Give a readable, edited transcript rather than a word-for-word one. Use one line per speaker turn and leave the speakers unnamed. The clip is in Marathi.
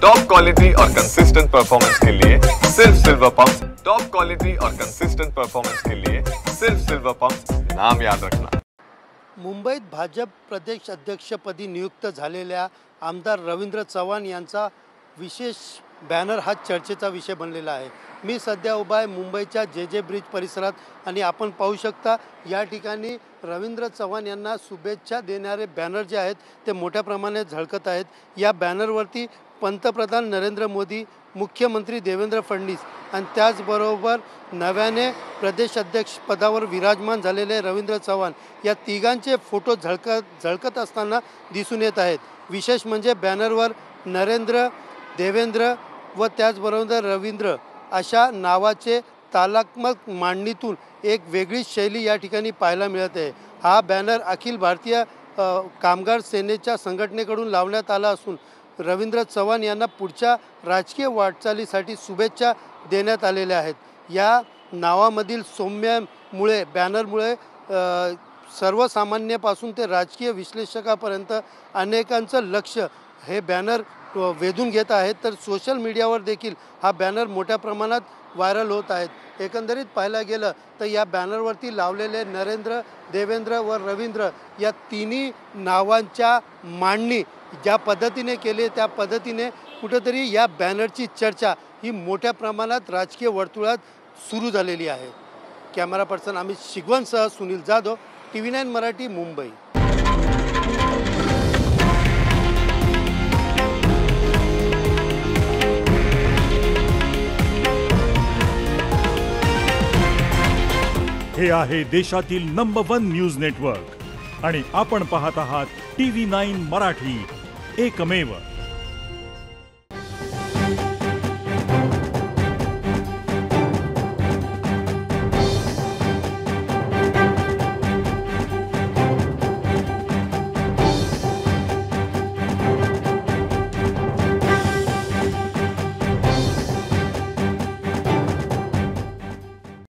टॉप क्वालिटी और कंसिस्टेंट परफॉर्मेंस के लिए सिर्फ सिल्वर पंप्स। टॉप क्वालिटी और कंसिस्टेंट परफॉर्मेंस के लिए सिर्फ सिल्वर पंप्स, नाम याद रखना।
मुंबईत भाजप प्रदेश अध्यक्षपदी नियुक्त झालेल्या आमदार रवींद्र चव्हाण यांचा विशेष बॅनर हा चर्चेचा विषय बनलेला आहे। मी सध्या उभा आहे मुंबईच्या जे ब्रिज परिसरात आणि आपण पाहू शकता या ठिकाणी रवींद्र चव्हाण यांना शुभेच्छा देणारे बॅनर जे आहेत ते मोठ्या प्रमाणात झळकत आहेत। या बॅनरवरती पंतप्रधान नरेंद्र मोदी, मुख्यमंत्री देवेंद्र फडणवीस आणि त्याचबरोबर नव्याने प्रदेश अध्यक्ष पदावर विराजमान झालेले रवींद्र चव्हाण या तिघांचे फोटो झळकत असताना दिसून येत आहेत। विशेष म्हणजे बॅनरवर नरेंद्र, देवेंद्र व त्याचबरोबर रवींद्र अशा नावाचे तालात्मक मांडणीतून एक वेगळी शैली या ठिकाणी पाहायला मिळत आहे। हा बॅनर अखिल भारतीय कामगार सेनेच्या संघटनेकडून लावण्यात आला असून रवींद्र चव्हाण यांना पुढच्या राजकीय वाटचालीसाठी शुभेच्छा देण्यात आलेल्या आहेत। या नावामधील सौम्यमुळे बॅनरमुळे सर्वसामान्यापासून ते राजकीय विश्लेषकापर्यंत अनेकांचं लक्ष हे बॅनर वेधून घेत आहेत। तर सोशल मीडियावर देखील हा बॅनर मोठ्या प्रमाणात व्हायरल होत आहेत। एकंदरीत पाहायला गेलं तर या बॅनरवरती लावलेले नरेंद्र, देवेंद्र व रवींद्र या तिन्ही नावांच्या मांडणी ज्या पद्धतीने केली त्या पद्धतीने कुठेतरी या बॅनरची चर्चा ही मोठ्या प्रमाणात राजकीय वर्तुळात सुरू झालेली आहे। कॅमेरा पर्सन अमित शिगवणसह सुनील जाधव, TV9 मराठी, मुंबई।
हे आहे देशातील नंबर 1 न्यूज नेटवर्क आणि आपण पाहत आहात TV9 मराठी, एकमेव।